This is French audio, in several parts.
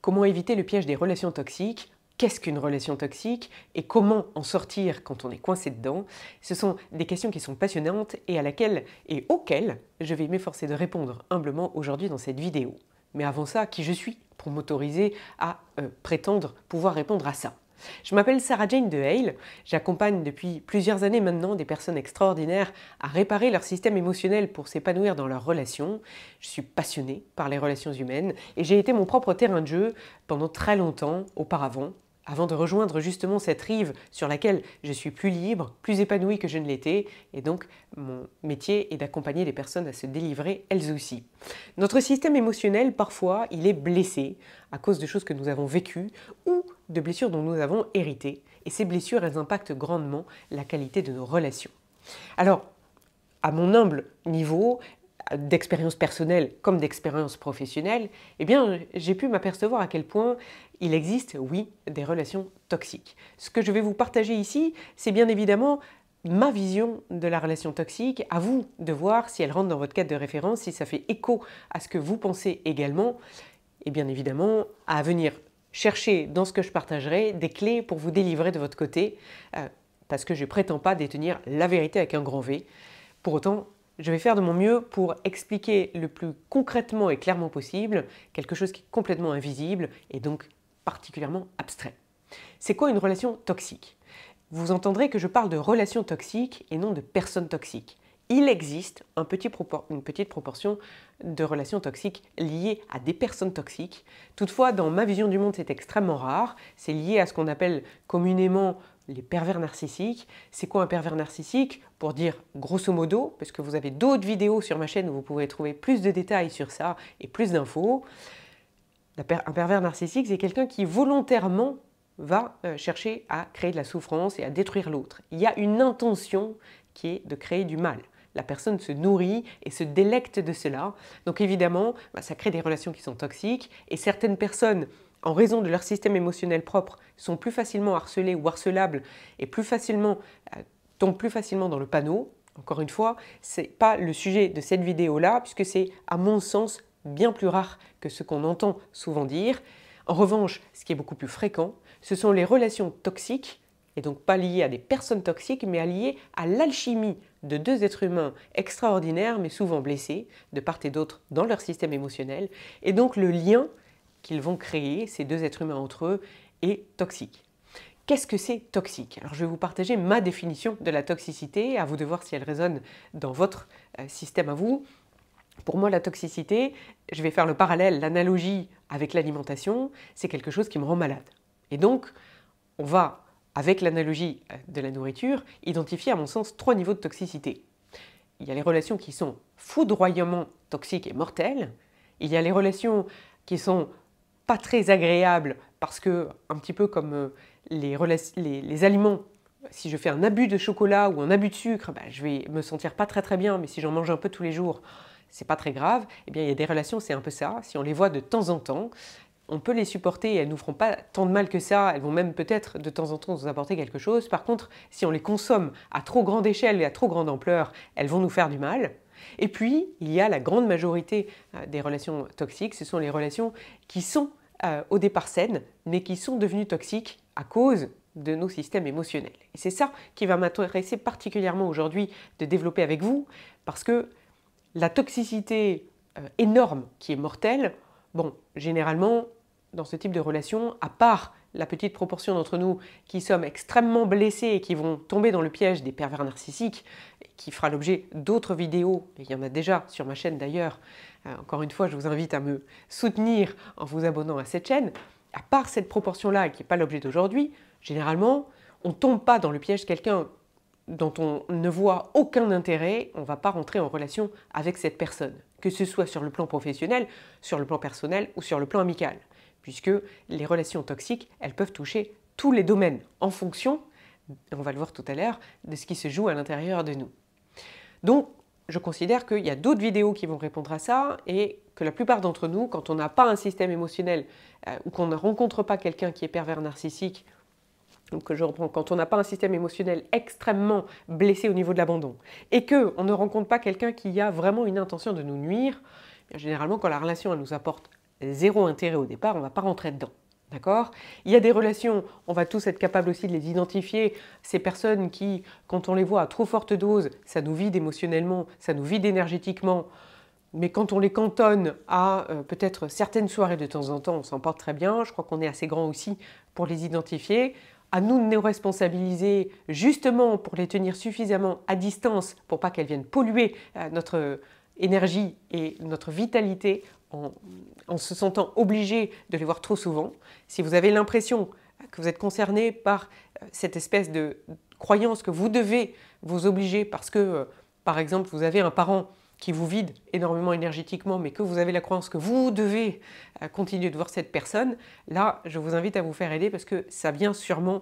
Comment éviter le piège des relations toxiques? Qu'est-ce qu'une relation toxique et comment en sortir quand on est coincé dedans? Ce sont des questions qui sont passionnantes et auxquelles je vais m'efforcer de répondre humblement aujourd'hui dans cette vidéo. Mais avant ça, qui je suis pour m'autoriser à prétendre pouvoir répondre à ça? Je m'appelle Sarah Jane de Hale, j'accompagne depuis plusieurs années maintenant des personnes extraordinaires à réparer leur système émotionnel pour s'épanouir dans leurs relations. Je suis passionnée par les relations humaines et j'ai été mon propre terrain de jeu pendant très longtemps auparavant, avant de rejoindre justement cette rive sur laquelle je suis plus libre, plus épanouie que je ne l'étais, et donc mon métier est d'accompagner les personnes à se délivrer elles aussi. Notre système émotionnel, parfois, il est blessé à cause de choses que nous avons vécues ou de blessures dont nous avons hérité, et ces blessures, elles impactent grandement la qualité de nos relations. Alors, à mon humble niveau, d'expérience personnelle comme d'expérience professionnelle, eh bien, j'ai pu m'apercevoir à quel point il existe, oui, des relations toxiques. Ce que je vais vous partager ici, c'est bien évidemment ma vision de la relation toxique, à vous de voir si elle rentre dans votre cadre de référence, si ça fait écho à ce que vous pensez également, et bien évidemment à venir chercher dans ce que je partagerai des clés pour vous délivrer de votre côté, parce que je ne prétends pas détenir la vérité avec un grand V. Pour autant, je vais faire de mon mieux pour expliquer le plus concrètement et clairement possible quelque chose qui est complètement invisible et donc particulièrement abstrait. C'est quoi une relation toxique? Vous entendrez que je parle de relations toxiques et non de personnes toxiques. Il existe une petite proportion de relations toxiques liées à des personnes toxiques. Toutefois, dans ma vision du monde, c'est extrêmement rare. C'est lié à ce qu'on appelle communément les pervers narcissiques. C'est quoi un pervers narcissique? Pour dire grosso modo, parce que vous avez d'autres vidéos sur ma chaîne où vous pouvez trouver plus de détails sur ça et plus d'infos. Un pervers narcissique, c'est quelqu'un qui volontairement va chercher à créer de la souffrance et à détruire l'autre. Il y a une intention qui est de créer du mal. La personne se nourrit et se délecte de cela. Donc évidemment, ça crée des relations qui sont toxiques et certaines personnes, en raison de leur système émotionnel propre, sont plus facilement harcelées ou harcelables et tombent plus facilement dans le panneau. Encore une fois, ce n'est pas le sujet de cette vidéo-là, puisque c'est, à mon sens, bien plus rare que ce qu'on entend souvent dire. En revanche, ce qui est beaucoup plus fréquent, ce sont les relations toxiques, et donc pas liées à des personnes toxiques, mais liées à l'alchimie de deux êtres humains extraordinaires, mais souvent blessés, de part et d'autre dans leur système émotionnel, et donc le lien qu'ils vont créer, ces deux êtres humains entre eux, est toxique. Qu'est-ce que c'est toxique? Alors je vais vous partager ma définition de la toxicité, à vous de voir si elle résonne dans votre système à vous. Pour moi, la toxicité, je vais faire le parallèle, l'analogie avec l'alimentation, c'est quelque chose qui me rend malade. Et donc, on va, avec l'analogie de la nourriture, identifier à mon sens 3 niveaux de toxicité. Il y a les relations qui sont foudroyamment toxiques et mortelles. Il y a les relations qui sont pas très agréables parce que, un petit peu comme les aliments, si je fais un abus de chocolat ou un abus de sucre, je vais me sentir pas très bien, mais si j'en mange un peu tous les jours, c'est pas très grave. Eh bien, il y a des relations, c'est un peu ça. Si on les voit de temps en temps, on peut les supporter et elles ne nous feront pas tant de mal que ça. Elles vont même peut-être de temps en temps nous apporter quelque chose. Par contre, si on les consomme à trop grande échelle et à trop grande ampleur, elles vont nous faire du mal. Et puis, il y a la grande majorité des relations toxiques. Ce sont les relations qui sont au départ saines, mais qui sont devenues toxiques à cause de nos systèmes émotionnels. Et c'est ça qui va m'intéresser particulièrement aujourd'hui de développer avec vous, parce que la toxicité énorme qui est mortelle, bon, généralement, dans ce type de relation, à part la petite proportion d'entre nous qui sommes extrêmement blessés et qui vont tomber dans le piège des pervers narcissiques, qui fera l'objet d'autres vidéos, et il y en a déjà sur ma chaîne d'ailleurs. Encore une fois, je vous invite à me soutenir en vous abonnant à cette chaîne. À part cette proportion-là, qui n'est pas l'objet d'aujourd'hui, généralement, on ne tombe pas dans le piège de quelqu'un dont on ne voit aucun intérêt, on ne va pas rentrer en relation avec cette personne, que ce soit sur le plan professionnel, sur le plan personnel ou sur le plan amical, puisque les relations toxiques, elles peuvent toucher tous les domaines en fonction, on va le voir tout à l'heure, de ce qui se joue à l'intérieur de nous. Donc, je considère qu'il y a d'autres vidéos qui vont répondre à ça et que la plupart d'entre nous, quand on n'a pas un système émotionnel ou qu'on ne rencontre pas quelqu'un qui est pervers narcissique, donc je reprends, quand on n'a pas un système émotionnel extrêmement blessé au niveau de l'abandon et qu'on ne rencontre pas quelqu'un qui a vraiment une intention de nous nuire, bien généralement quand la relation elle nous apporte zéro intérêt au départ, on ne va pas rentrer dedans. D'accord? Il y a des relations, on va tous être capables aussi de les identifier, ces personnes qui, quand on les voit à trop forte dose, ça nous vide émotionnellement, ça nous vide énergétiquement, mais quand on les cantonne à peut-être certaines soirées de temps en temps, on s'en porte très bien, je crois qu'on est assez grand aussi pour les identifier. À nous de nous responsabiliser justement pour les tenir suffisamment à distance pour pas qu'elles viennent polluer notre énergie et notre vitalité en se sentant obligé de les voir trop souvent. Si vous avez l'impression que vous êtes concerné par cette espèce de croyance que vous devez vous obliger parce que, par exemple, vous avez un parent qui vous vide énormément énergétiquement, mais que vous avez la croyance que vous devez continuer de voir cette personne, là, je vous invite à vous faire aider parce que ça vient sûrement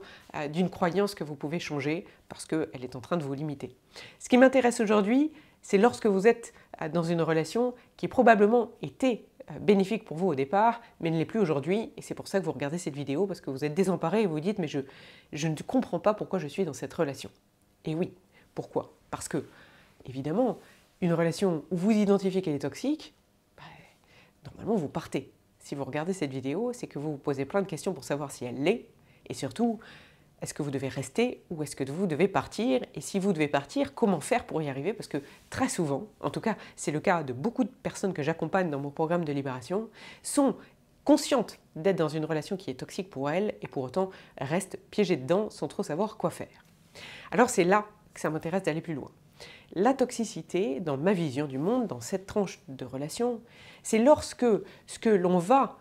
d'une croyance que vous pouvez changer parce qu'elle est en train de vous limiter. Ce qui m'intéresse aujourd'hui, c'est lorsque vous êtes dans une relation qui probablement était bénéfique pour vous au départ, mais ne l'est plus aujourd'hui, et c'est pour ça que vous regardez cette vidéo, parce que vous êtes désemparé et vous vous dites « mais je ne comprends pas pourquoi je suis dans cette relation ». Et oui, pourquoi? Parce que, évidemment, une relation où vous identifiez qu'elle est toxique, normalement vous partez. Si vous regardez cette vidéo, c'est que vous vous posez plein de questions pour savoir si elle l'est, et surtout, est-ce que vous devez rester ou est-ce que vous devez partir? Et si vous devez partir, comment faire pour y arriver? Parce que très souvent, en tout cas c'est le cas de beaucoup de personnes que j'accompagne dans mon programme de libération, sont conscientes d'être dans une relation qui est toxique pour elles et pour autant restent piégées dedans sans trop savoir quoi faire. Alors c'est là que ça m'intéresse d'aller plus loin. La toxicité, dans ma vision du monde, dans cette tranche de relation, c'est lorsque ce que l'on va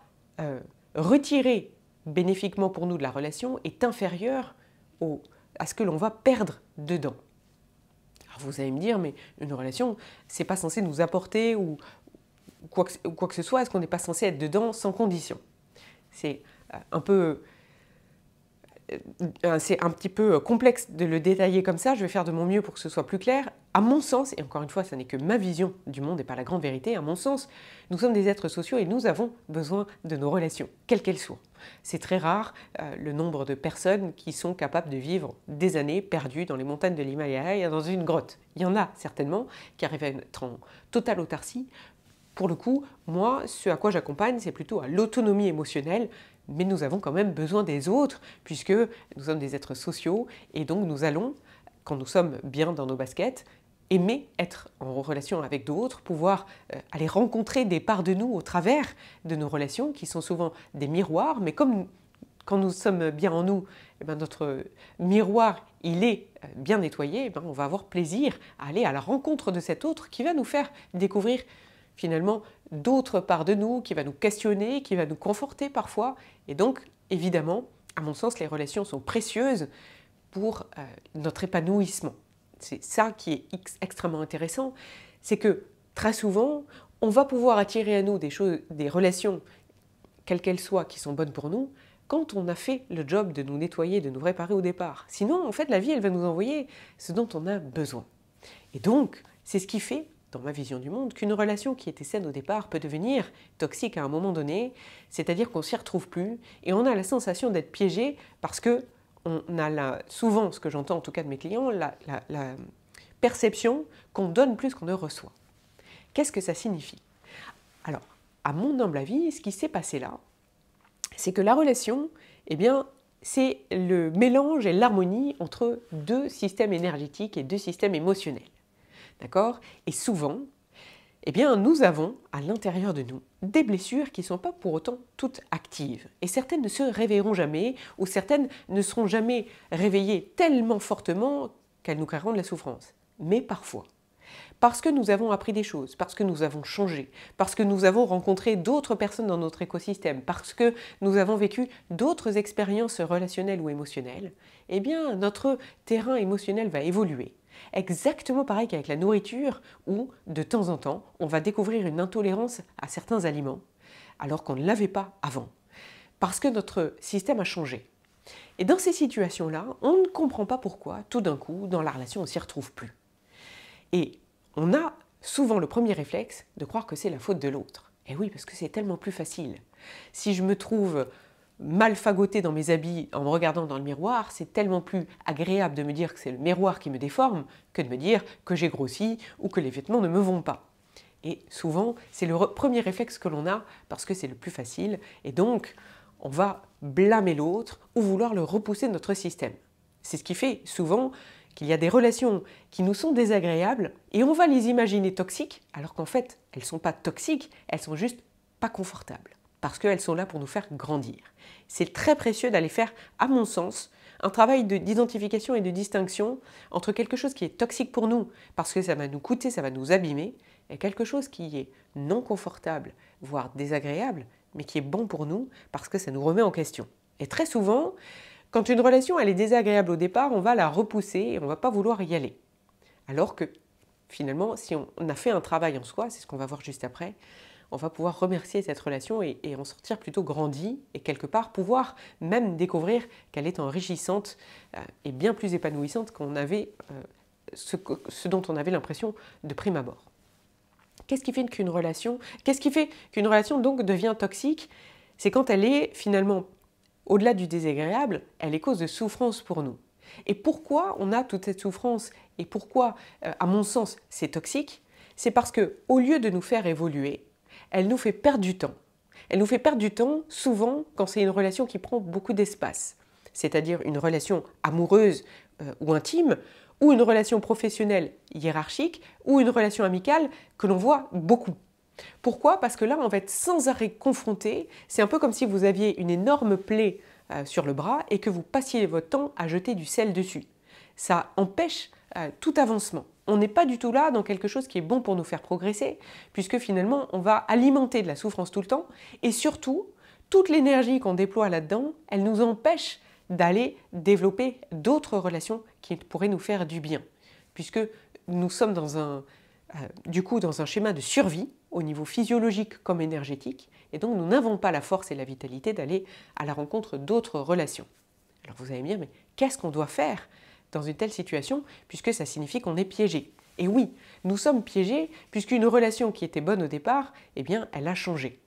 retirer bénéfiquement pour nous de la relation est inférieur à ce que l'on va perdre dedans. Alors vous allez me dire, mais une relation, c'est pas censé nous apporter ou quoi que ce soit, est-ce qu'on n'est pas censé être dedans sans condition? C'est un petit peu complexe de le détailler comme ça, je vais faire de mon mieux pour que ce soit plus clair. À mon sens, et encore une fois, ça n'est que ma vision du monde et pas la grande vérité, à mon sens, nous sommes des êtres sociaux et nous avons besoin de nos relations, quelles qu'elles soient. C'est très rare le nombre de personnes qui sont capables de vivre des années perdues dans les montagnes de l'Himalaya et dans une grotte. Il y en a certainement qui arrivent à être en totale autarcie. Pour le coup, moi, ce à quoi j'accompagne, c'est plutôt à l'autonomie émotionnelle, mais nous avons quand même besoin des autres, puisque nous sommes des êtres sociaux, et donc nous allons, quand nous sommes bien dans nos baskets, aimer être en relation avec d'autres, pouvoir aller rencontrer des parts de nous au travers de nos relations, qui sont souvent des miroirs, mais comme quand nous sommes bien en nous, eh bien notre miroir, il est bien nettoyé, eh bien on va avoir plaisir à aller à la rencontre de cet autre qui va nous faire découvrir finalement d'autres parts de nous, qui va nous questionner, qui va nous conforter parfois. Et donc, évidemment, à mon sens, les relations sont précieuses pour notre épanouissement. C'est ça qui est extrêmement intéressant, c'est que très souvent, on va pouvoir attirer à nous des relations, quelles qu'elles soient, qui sont bonnes pour nous, quand on a fait le job de nous nettoyer, de nous réparer au départ. Sinon, en fait, la vie, elle va nous envoyer ce dont on a besoin. Et donc, c'est ce qui fait, dans ma vision du monde, qu'une relation qui était saine au départ peut devenir toxique à un moment donné, c'est-à-dire qu'on ne s'y retrouve plus et on a la sensation d'être piégé parce que on a souvent, ce que j'entends en tout cas de mes clients, la perception qu'on donne plus qu'on ne reçoit. Qu'est-ce que ça signifie? Alors, à mon humble avis, ce qui s'est passé là, c'est que la relation, eh bien, c'est le mélange et l'harmonie entre deux systèmes énergétiques et deux systèmes émotionnels. D'accord? Et souvent, eh bien, nous avons à l'intérieur de nous des blessures qui ne sont pas pour autant toutes actives. Et certaines ne se réveilleront jamais, ou certaines ne seront jamais réveillées tellement fortement qu'elles nous créeront de la souffrance. Mais parfois, parce que nous avons appris des choses, parce que nous avons changé, parce que nous avons rencontré d'autres personnes dans notre écosystème, parce que nous avons vécu d'autres expériences relationnelles ou émotionnelles, eh bien, notre terrain émotionnel va évoluer. Exactement pareil qu'avec la nourriture où, de temps en temps, on va découvrir une intolérance à certains aliments alors qu'on ne l'avait pas avant, parce que notre système a changé. Et dans ces situations-là, on ne comprend pas pourquoi, tout d'un coup, dans la relation, on ne s'y retrouve plus. Et on a souvent le premier réflexe de croire que c'est la faute de l'autre. Et oui, parce que c'est tellement plus facile. Si je me trouve mal fagotée dans mes habits en me regardant dans le miroir, c'est tellement plus agréable de me dire que c'est le miroir qui me déforme que de me dire que j'ai grossi ou que les vêtements ne me vont pas. Et souvent, c'est le premier réflexe que l'on a parce que c'est le plus facile. Et donc, on va blâmer l'autre ou vouloir le repousser de notre système. C'est ce qui fait souvent qu'il y a des relations qui nous sont désagréables et on va les imaginer toxiques alors qu'en fait, elles ne sont pas toxiques, elles sont juste pas confortables parce qu'elles sont là pour nous faire grandir. C'est très précieux d'aller faire, à mon sens, un travail d'identification et de distinction entre quelque chose qui est toxique pour nous parce que ça va nous coûter, ça va nous abîmer, et quelque chose qui est non confortable, voire désagréable, mais qui est bon pour nous parce que ça nous remet en question. Et très souvent, quand une relation elle est désagréable au départ, on va la repousser et on ne va pas vouloir y aller. Alors que finalement, si on a fait un travail en soi, c'est ce qu'on va voir juste après, on va pouvoir remercier cette relation et en sortir plutôt grandi et quelque part pouvoir même découvrir qu'elle est enrichissante et bien plus épanouissante qu'on avait ce dont on avait l'impression de prime abord. Qu'est-ce qui fait qu'une relation donc devient toxique? C'est quand elle est finalement, au-delà du désagréable, elle est cause de souffrance pour nous. Et pourquoi on a toute cette souffrance et pourquoi, à mon sens, c'est toxique? C'est parce qu'au lieu de nous faire évoluer, elle nous fait perdre du temps. Elle nous fait perdre du temps souvent quand c'est une relation qui prend beaucoup d'espace, c'est-à-dire une relation amoureuse ou intime, ou une relation professionnelle hiérarchique, ou une relation amicale que l'on voit beaucoup. Pourquoi? Parce que là, on va être sans arrêt confronté. C'est un peu comme si vous aviez une énorme plaie sur le bras et que vous passiez votre temps à jeter du sel dessus. Ça empêche tout avancement. On n'est pas du tout là dans quelque chose qui est bon pour nous faire progresser, puisque finalement, on va alimenter de la souffrance tout le temps. Et surtout, toute l'énergie qu'on déploie là-dedans, elle nous empêche d'aller développer d'autres relations qui pourraient nous faire du bien, puisque nous sommes dans un schéma de survie au niveau physiologique comme énergétique, et donc nous n'avons pas la force et la vitalité d'aller à la rencontre d'autres relations. Alors vous allez me dire, mais qu'est-ce qu'on doit faire dans une telle situation, puisque ça signifie qu'on est piégé? Et oui, nous sommes piégés, puisqu'une relation qui était bonne au départ, eh bien, elle a changé.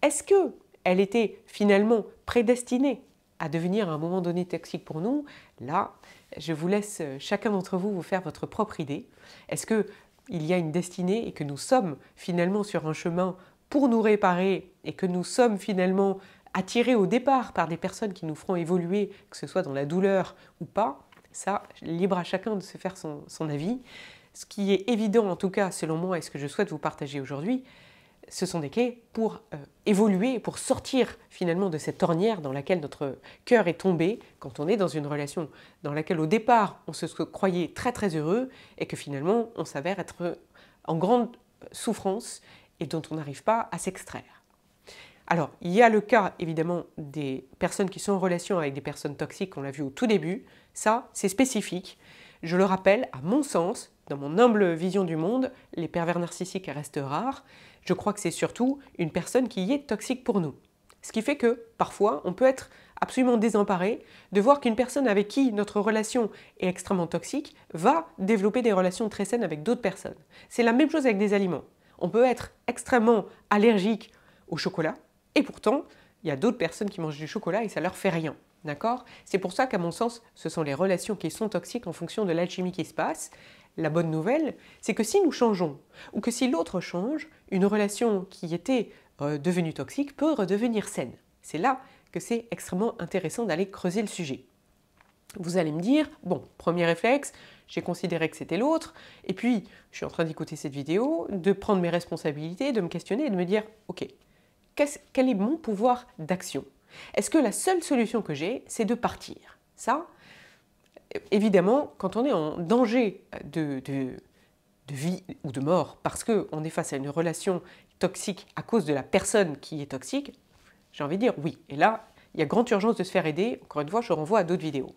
Est-ce qu'elle était finalement prédestinée à devenir à un moment donné toxique pour nous? Là, je vous laisse chacun d'entre vous vous faire votre propre idée. Est-ce qu'il y a une destinée et que nous sommes finalement sur un chemin pour nous réparer et que nous sommes finalement attirés au départ par des personnes qui nous feront évoluer, que ce soit dans la douleur ou pas? Ça, libre à chacun de se faire son avis. Ce qui est évident en tout cas selon moi et ce que je souhaite vous partager aujourd'hui, ce sont des clés pour évoluer, pour sortir finalement de cette ornière dans laquelle notre cœur est tombé quand on est dans une relation dans laquelle au départ on se croyait très très heureux et que finalement on s'avère être en grande souffrance et dont on n'arrive pas à s'extraire. Alors, il y a le cas évidemment des personnes qui sont en relation avec des personnes toxiques, on l'a vu au tout début, ça c'est spécifique. Je le rappelle, à mon sens, dans mon humble vision du monde, les pervers narcissiques restent rares. Je crois que c'est surtout une personne qui est toxique pour nous. Ce qui fait que, parfois, on peut être absolument désemparé de voir qu'une personne avec qui notre relation est extrêmement toxique va développer des relations très saines avec d'autres personnes. C'est la même chose avec des aliments. On peut être extrêmement allergique au chocolat et pourtant, il y a d'autres personnes qui mangent du chocolat et ça leur fait rien. D'accord? C'est pour ça qu'à mon sens, ce sont les relations qui sont toxiques en fonction de l'alchimie qui se passe. La bonne nouvelle, c'est que si nous changeons, ou que si l'autre change, une relation qui était devenue toxique peut redevenir saine. C'est là que c'est extrêmement intéressant d'aller creuser le sujet. Vous allez me dire, bon, premier réflexe, j'ai considéré que c'était l'autre, et puis je suis en train d'écouter cette vidéo, de prendre mes responsabilités, de me questionner et de me dire, ok, quel est mon pouvoir d'action? Est-ce que la seule solution que j'ai, c'est de partir? Ça, évidemment, quand on est en danger de vie ou de mort, parce qu'on est face à une relation toxique à cause de la personne qui est toxique, j'ai envie de dire oui. Et là, il y a grande urgence de se faire aider. Encore une fois, je renvoie à d'autres vidéos.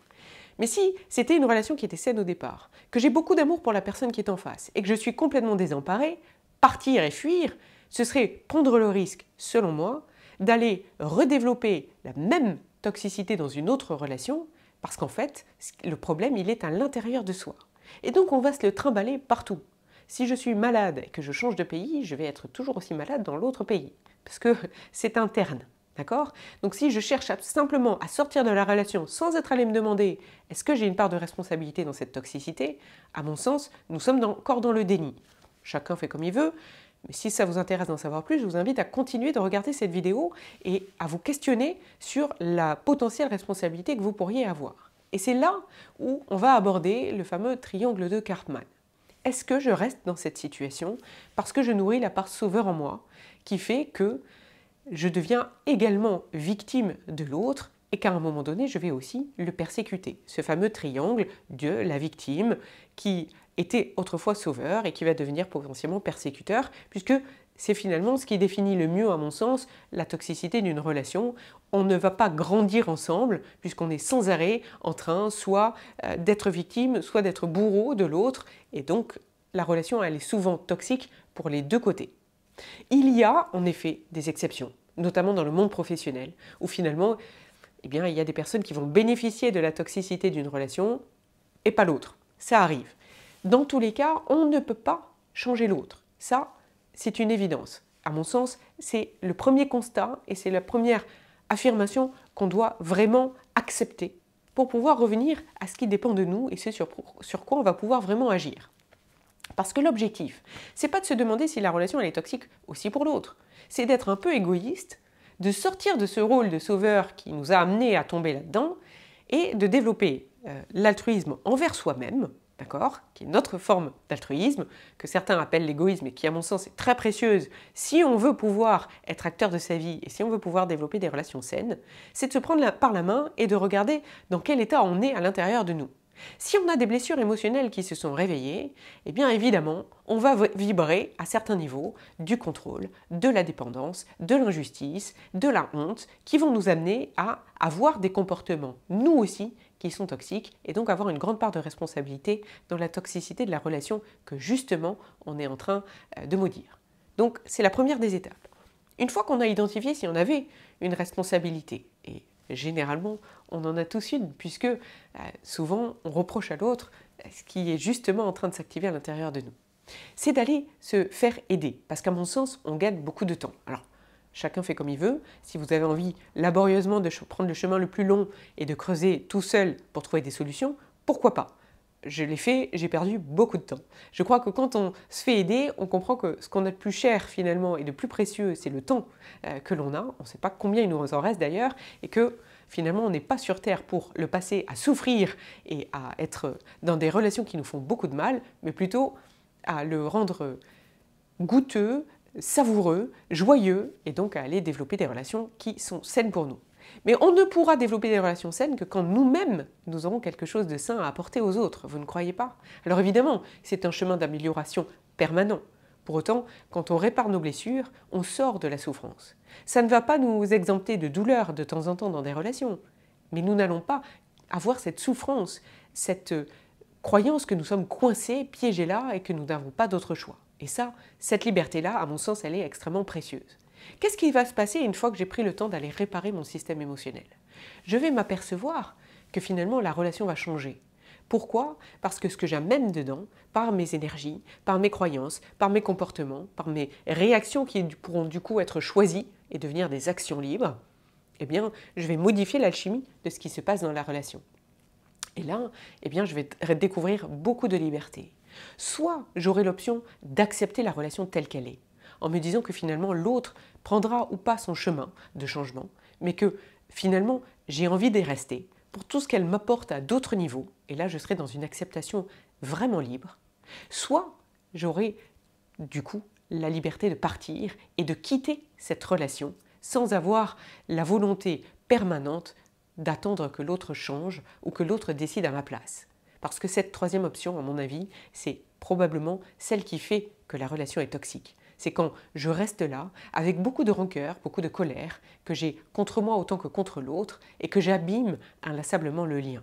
Mais si c'était une relation qui était saine au départ, que j'ai beaucoup d'amour pour la personne qui est en face et que je suis complètement désemparée, partir et fuir, ce serait prendre le risque, selon moi, d'aller redévelopper la même toxicité dans une autre relation, parce qu'en fait, le problème, il est à l'intérieur de soi. Et donc, on va se le trimballer partout. Si je suis malade et que je change de pays, je vais être toujours aussi malade dans l'autre pays, parce que c'est interne. D'accord? Donc si je cherche simplement à sortir de la relation sans être allé me demander est-ce que j'ai une part de responsabilité dans cette toxicité, à mon sens, nous sommes encore dans le déni. Chacun fait comme il veut. Mais si ça vous intéresse d'en savoir plus, je vous invite à continuer de regarder cette vidéo et à vous questionner sur la potentielle responsabilité que vous pourriez avoir. Et c'est là où on va aborder le fameux triangle de Karpman. Est-ce que je reste dans cette situation parce que je nourris la part sauveur en moi qui fait que je deviens également victime de l'autre et qu'à un moment donné, je vais aussi le persécuter. Ce fameux triangle de la victime qui était autrefois sauveur et qui va devenir potentiellement persécuteur, puisque c'est finalement ce qui définit le mieux, à mon sens, la toxicité d'une relation. On ne va pas grandir ensemble, puisqu'on est sans arrêt en train soit d'être victime, soit d'être bourreau de l'autre, et donc la relation, elle est souvent toxique pour les deux côtés. Il y a en effet des exceptions, notamment dans le monde professionnel, où finalement, il y a des personnes qui vont bénéficier de la toxicité d'une relation et pas l'autre. Ça arrive. Dans tous les cas, on ne peut pas changer l'autre. Ça, c'est une évidence. À mon sens, c'est le premier constat et c'est la première affirmation qu'on doit vraiment accepter pour pouvoir revenir à ce qui dépend de nous et c'est sur quoi on va pouvoir vraiment agir. Parce que l'objectif, c'est pas de se demander si la relation elle est toxique aussi pour l'autre. C'est d'être un peu égoïste, de sortir de ce rôle de sauveur qui nous a amenés à tomber là-dedans et de développer l'altruisme envers soi-même, d'accord, qui est notre forme d'altruisme, que certains appellent l'égoïsme et qui à mon sens est très précieuse si on veut pouvoir être acteur de sa vie et si on veut pouvoir développer des relations saines, c'est de se prendre par la main et de regarder dans quel état on est à l'intérieur de nous. Si on a des blessures émotionnelles qui se sont réveillées, eh bien évidemment, on va vibrer à certains niveaux du contrôle, de la dépendance, de l'injustice, de la honte, qui vont nous amener à avoir des comportements, nous aussi, qui sont toxiques, et donc avoir une grande part de responsabilité dans la toxicité de la relation que justement on est en train de maudire. Donc c'est la première des étapes. Une fois qu'on a identifié si on avait une responsabilité, et généralement, on en a tous une, puisque souvent on reproche à l'autre ce qui est justement en train de s'activer à l'intérieur de nous. C'est d'aller se faire aider, parce qu'à mon sens, on gagne beaucoup de temps. Alors, chacun fait comme il veut. Si vous avez envie laborieusement de prendre le chemin le plus long et de creuser tout seul pour trouver des solutions, pourquoi pas ? Je l'ai fait, j'ai perdu beaucoup de temps. Je crois que quand on se fait aider, on comprend que ce qu'on a de plus cher finalement et de plus précieux, c'est le temps que l'on a. On ne sait pas combien il nous en reste d'ailleurs et que finalement on n'est pas sur Terre pour le passer à souffrir et à être dans des relations qui nous font beaucoup de mal, mais plutôt à le rendre goûteux, savoureux, joyeux et donc à aller développer des relations qui sont saines pour nous. Mais on ne pourra développer des relations saines que quand nous-mêmes, nous aurons quelque chose de sain à apporter aux autres, vous ne croyez pas? Alors évidemment, c'est un chemin d'amélioration permanent. Pour autant, quand on répare nos blessures, on sort de la souffrance. Ça ne va pas nous exempter de douleur de temps en temps dans des relations, mais nous n'allons pas avoir cette souffrance, cette croyance que nous sommes coincés, piégés là et que nous n'avons pas d'autre choix. Et ça, cette liberté-là, à mon sens, elle est extrêmement précieuse. Qu'est-ce qui va se passer une fois que j'ai pris le temps d'aller réparer mon système émotionnel? Je vais m'apercevoir que finalement la relation va changer. Pourquoi? Parce que ce que j'amène dedans, par mes énergies, par mes croyances, par mes comportements, par mes réactions qui pourront du coup être choisies et devenir des actions libres, eh bien, je vais modifier l'alchimie de ce qui se passe dans la relation. Et là, eh bien, je vais découvrir beaucoup de liberté. Soit j'aurai l'option d'accepter la relation telle qu'elle est, en me disant que finalement l'autre prendra ou pas son chemin de changement, mais que finalement j'ai envie d'y rester pour tout ce qu'elle m'apporte à d'autres niveaux, et là je serai dans une acceptation vraiment libre. Soit j'aurai du coup la liberté de partir et de quitter cette relation sans avoir la volonté permanente d'attendre que l'autre change ou que l'autre décide à ma place. Parce que cette troisième option, à mon avis, c'est probablement celle qui fait que la relation est toxique. C'est quand je reste là, avec beaucoup de rancœur, beaucoup de colère, que j'ai contre moi autant que contre l'autre, et que j'abîme inlassablement le lien.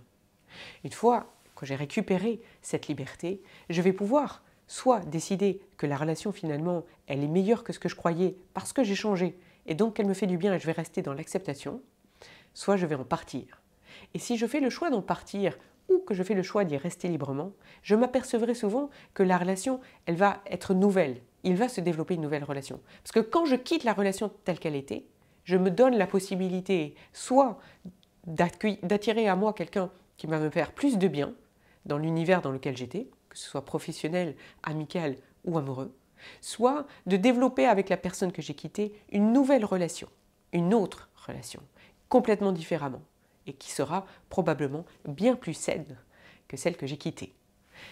Une fois que j'ai récupéré cette liberté, je vais pouvoir soit décider que la relation finalement, elle est meilleure que ce que je croyais parce que j'ai changé, et donc qu'elle me fait du bien et je vais rester dans l'acceptation, soit je vais en partir. Et si je fais le choix d'en partir, ou que je fais le choix d'y rester librement, je m'apercevrai souvent que la relation, elle va être nouvelle. Il va se développer une nouvelle relation. Parce que quand je quitte la relation telle qu'elle était, je me donne la possibilité soit d'attirer à moi quelqu'un qui va me faire plus de bien dans l'univers dans lequel j'étais, que ce soit professionnel, amical ou amoureux, soit de développer avec la personne que j'ai quittée une nouvelle relation, une autre relation, complètement différemment, et qui sera probablement bien plus saine que celle que j'ai quittée.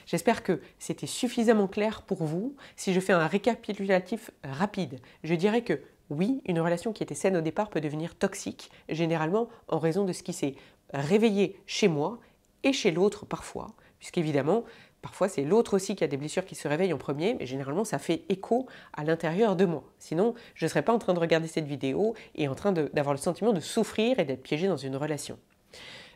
J'espère que c'était suffisamment clair pour vous. Si je fais un récapitulatif rapide, je dirais que oui, une relation qui était saine au départ peut devenir toxique, généralement en raison de ce qui s'est réveillé chez moi et chez l'autre parfois, puisqu'évidemment, parfois c'est l'autre aussi qui a des blessures qui se réveillent en premier, mais généralement ça fait écho à l'intérieur de moi. Sinon, je ne serais pas en train de regarder cette vidéo et en train d'avoir le sentiment de souffrir et d'être piégé dans une relation.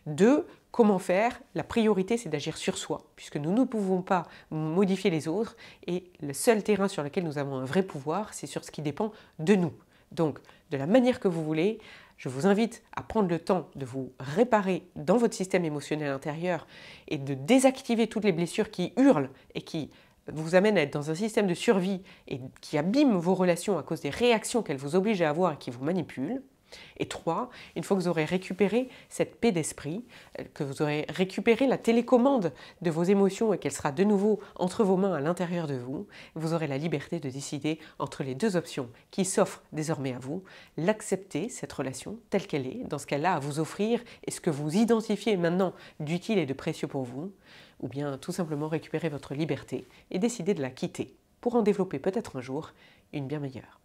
2. Comment faire? La priorité, c'est d'agir sur soi, puisque nous ne pouvons pas modifier les autres, et le seul terrain sur lequel nous avons un vrai pouvoir, c'est sur ce qui dépend de nous. Donc, de la manière que vous voulez, je vous invite à prendre le temps de vous réparer dans votre système émotionnel intérieur et de désactiver toutes les blessures qui hurlent et qui vous amènent à être dans un système de survie et qui abîment vos relations à cause des réactions qu'elles vous obligent à avoir et qui vous manipulent. Et 3, une fois que vous aurez récupéré cette paix d'esprit, que vous aurez récupéré la télécommande de vos émotions et qu'elle sera de nouveau entre vos mains à l'intérieur de vous, vous aurez la liberté de décider entre les deux options qui s'offrent désormais à vous, l'accepter, cette relation telle qu'elle est, dans ce qu'elle a à vous offrir et ce que vous identifiez maintenant d'utile et de précieux pour vous, ou bien tout simplement récupérer votre liberté et décider de la quitter pour en développer peut-être un jour une bien meilleure.